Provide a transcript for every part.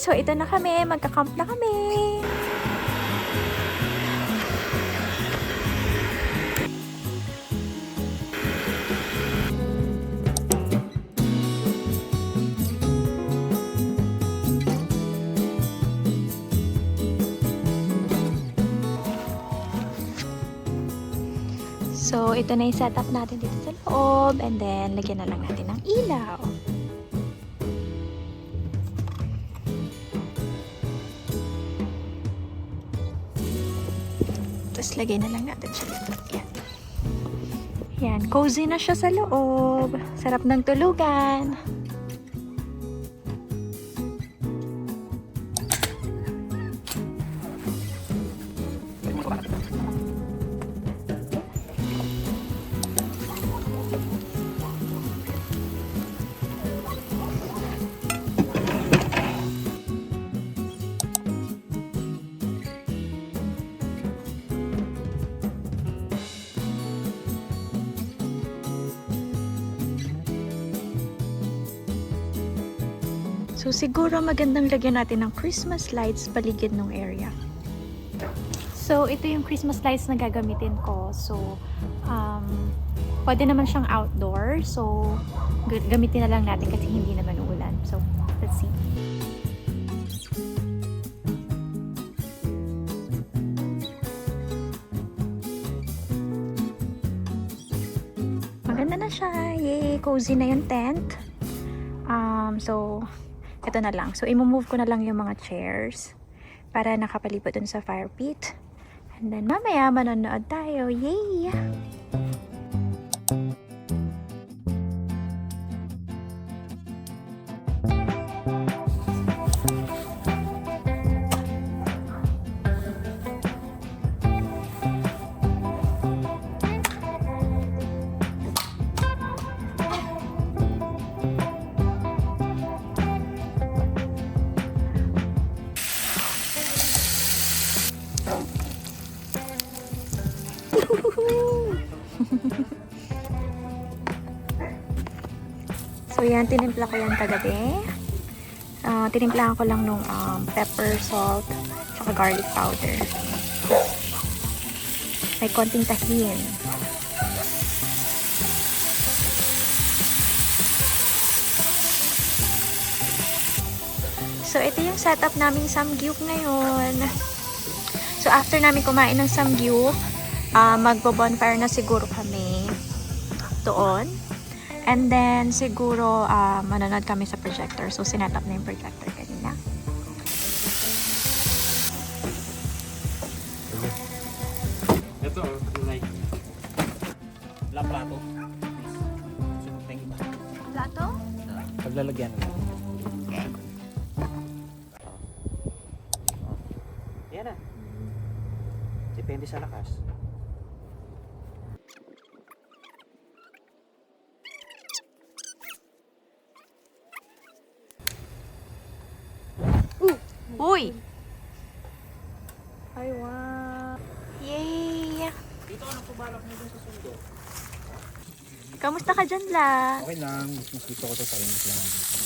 So, ito na kami. Magka-camp na kami. So, ito na yung setup natin dito sa loob. And then, lagyan na lang natin ng ilaw. Tapos, lagay na lang natin siya dito. Yan. Yan. Cozy na siya sa loob. Sarap ng tulugan. So, siguro magandang lagyan natin ng Christmas lights paligid ng area. So, ito yung Christmas lights na gagamitin ko. So, pwede naman siyang outdoor. So, gamitin na lang natin kasi hindi naman uulan. So, let's see. Maganda na siya. Yay! Cozy na yung tent. So, ito na lang. So, i-move ko na lang yung mga chairs para nakapalibot dun sa fire pit. And then, mamaya manonood tayo. Yay! So, yan. Tinimpla ko yan kagabi. Tinimplahan ko lang nung pepper, salt, tsaka garlic powder. May konting tahin. So, ito yung setup naming samgyup ngayon. So, after namin kumain ng samgyup, magbo-bonfire na siguro kami doon. And then, siguro, manonood kami sa projector. So, sinetap na yung projector kanina. Ito, like, la plato. Thank you. Plato? Paglalagyan na. Okay. Yan na. Depende sa lakas. Uy! Ay, wow! Yay! Dito ano balak mo dun sa sundo? Kamusta ka dyan, La? Okay lang, mas gusto ko to tayo mas lang dito.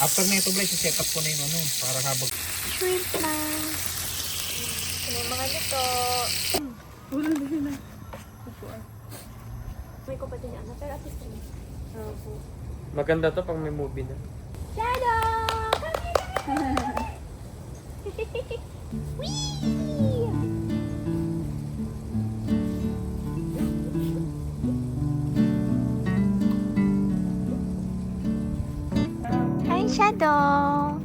After na ito, Blay, set up ko na yung ano, para habang... Shrimp na. Ano yung mga nito? Ulan din na. May kumpati niya, pero at least Maganda to pag may movie na. Shadow! Hi, Shadow!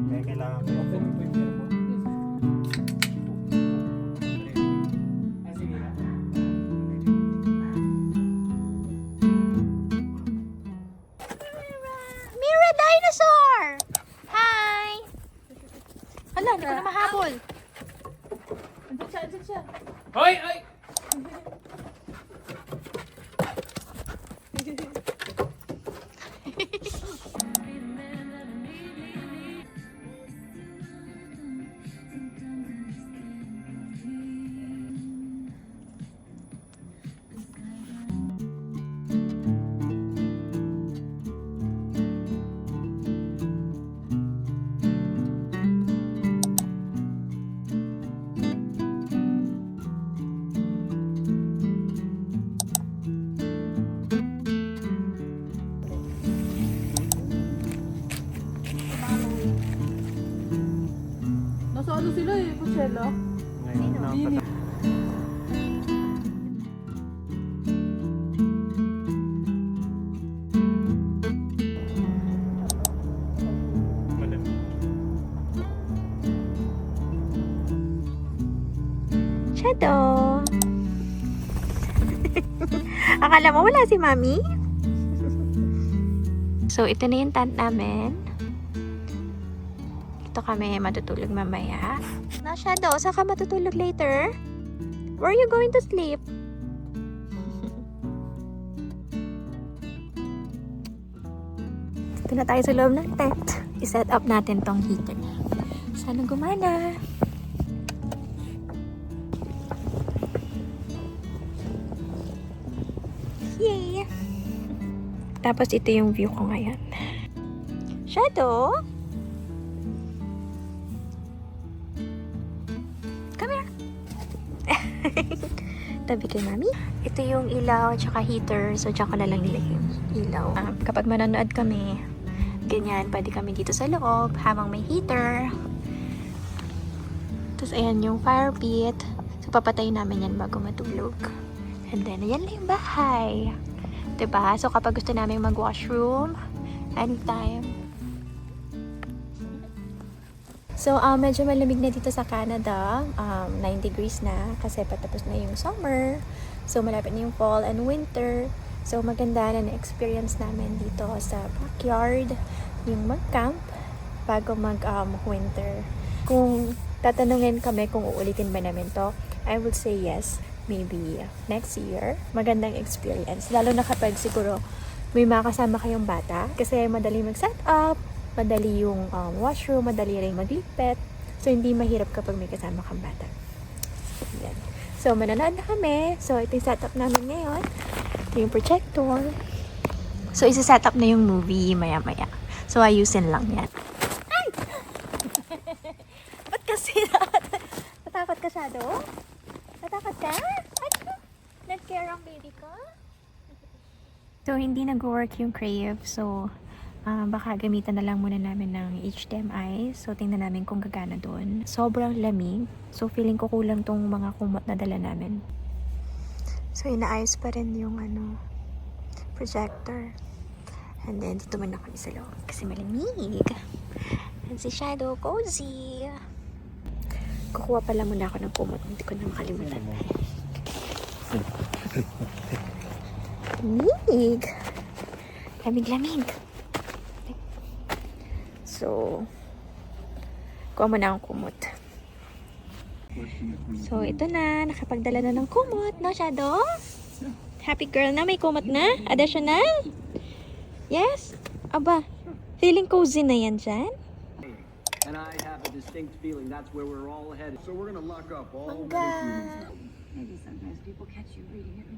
Kaya kailangan ko. Hala, hindi ko na mahabol. Andyan siya. Hoy! Hoy! Nasa ano sila eh, Coachella? Ngayon, Bini. Shadow. Akala mo wala si Mami? So, ito na yung tent namin. Ito kami matutulog mamaya. Na, Shadow, saan ka matutulog later? Where are you going to sleep? Dito na tayo sa loob ng tent. I-set up natin tong heater. Sana gumana. Yay! Tapos ito yung view ko ngayon. Shadow? Come here. Tabi kay Mami. Ito yung ilaw at saka heater. So, dyan ko na lang nilagay yung ilaw. Kapag manonood kami, ganyan, pwede kami dito sa loob habang may heater. Tapos, ayan yung fire pit. So, papatayin namin yan bago matulog. And then, ayan lang yung bahay. Diba? So, kapag gusto namin mag-washroom, anytime. So, medyo malamig na dito sa Canada. 9 degrees na kasi patapos na yung summer. So, malapit na yung fall and winter. So, maganda na na-experience namin dito sa backyard yung mag-camp bago mag-winter. Kung tatanungin kami kung uulitin ba namin to, I would say yes. Maybe next year. Magandang experience. Lalo na kapag siguro may makasama kayong bata. Kasi madali mag-set up, madali yung washroom, madali rin maglipat. So, hindi mahirap kapag may kasama kang bata. Yan. So, mananood na kami. So, ito yung setup namin ngayon. Ito yung projector. So, isa-set up na yung movie maya-maya. So, ayusin lang yan. Ay! Ba't kasi natakot ka siya, do? Natakot ka? Ano? Nag-care ang baby ko? So, hindi nag-work yung Crave. So, baka gamitan na lang muna namin ng HDMI. So, tingnan namin kung gagana doon. Sobrang lamig. So, feeling ko kulang tong mga kumot na dala namin. So, inaayos pa rin yung projector. And then, dito muna kami sa loob. Kasi malamig. And si Shadow Cozy. Kukuha pala muna ako ng kumot. Hindi ko na makalimutan. Lamig. Lamig-lamig. So, kuha mo na ang kumot. So, ito na. Nakapagdala na ng kumot. No, Shadow? Happy girl na. May kumot na? Additional? Yes? Aba, feeling cozy na yan dyan? And I have a distinct feeling that's where we're all headed. So we're gonna lock up all Mangga. the humans now. Maybe sometimes people catch you reading it.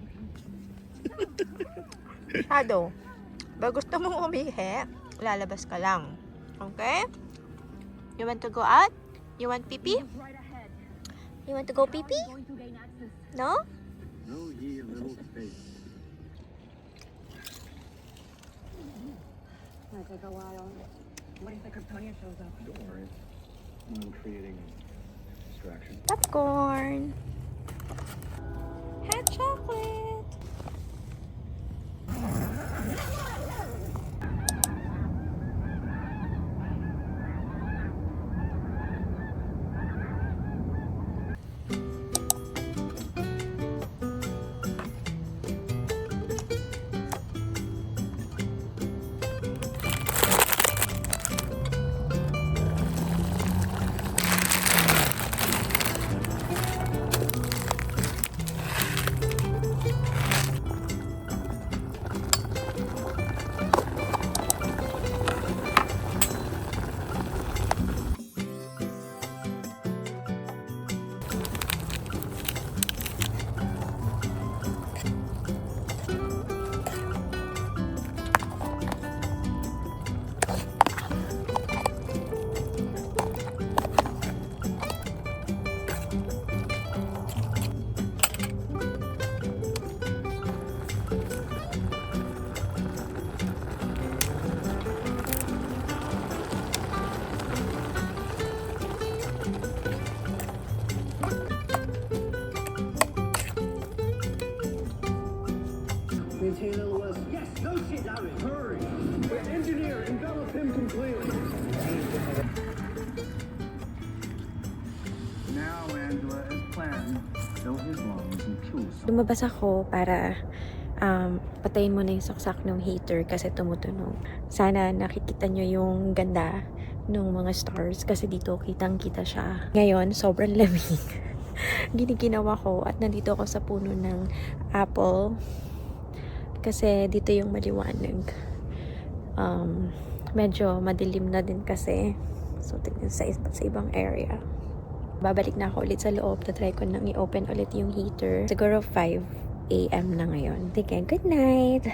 Shadow, ba gusto mong umihi, lalabas ka lang. Okay? You want to go out? You want pee-pee? You want to go pee-pee? No? No, ye little space. Might take a while. What if the Kryptonian shows up? Don't worry. I'm creating distraction. Popcorn. Hot chocolate. Now, Angela, as planned, fill his lungs and kill some. Lumabas ako para patayin mo na yung saksak ng heater kasi tumutunog. Sana nakikita nyo yung ganda ng mga stars kasi dito kitang-kita siya. Ngayon, sobrang lamig. Giniginawa ko at nandito ako sa puno ng apple kasi dito yung maliwanag. Medyo madilim na din kasi. So, tignan sa ibang area. Babalik na ako ulit sa loob. Tatry ko nang i-open ulit yung heater. Siguro 5 AM na ngayon. Sige, good night!